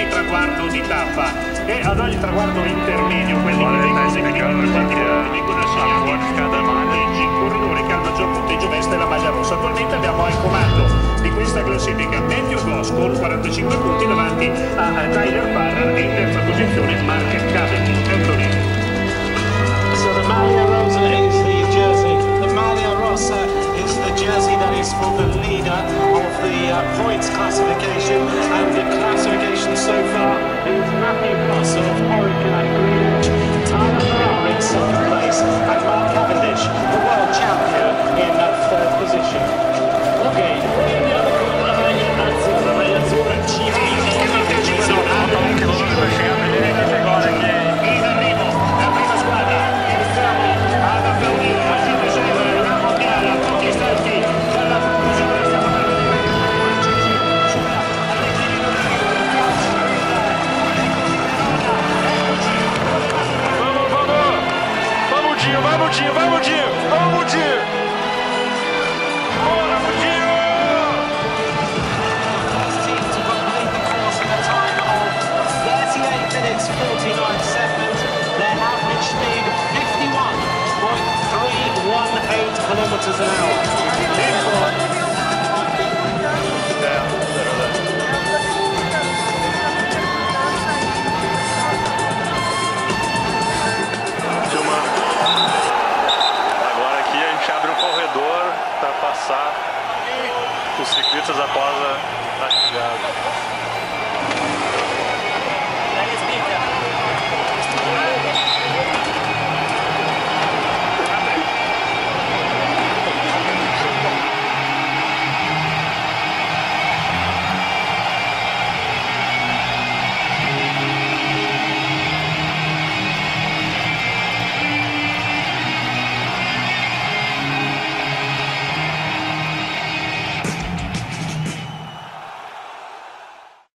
ogni traguardo di tappa e ad ogni traguardo intermedio, quelli che vengono assegnati punteggi, il corridore che ha il maggior punteggio veste la maglia rossa. Attualmente abbiamo al comando di questa classifica Matthew Goss con 45 punti davanti a Tyler Barrer e in terza posizione Mark Cavendish. So the Maglia Rosa is the jersey. The Maglia Rossa is the jersey that is for the leader of the points classification, and the classification so far is Matthew Goss of Oregon and Greenwich, Tyler Barrer in second place, and Mark Cavendish, the world champion, in third position. Okay, Vamos, Dinho! Vamos, Dinho! Bora, Dinho! First team to complete the course in a time of 38 minutes 49 seconds. Their average speed 51.318 kilometers an hour. Therefore,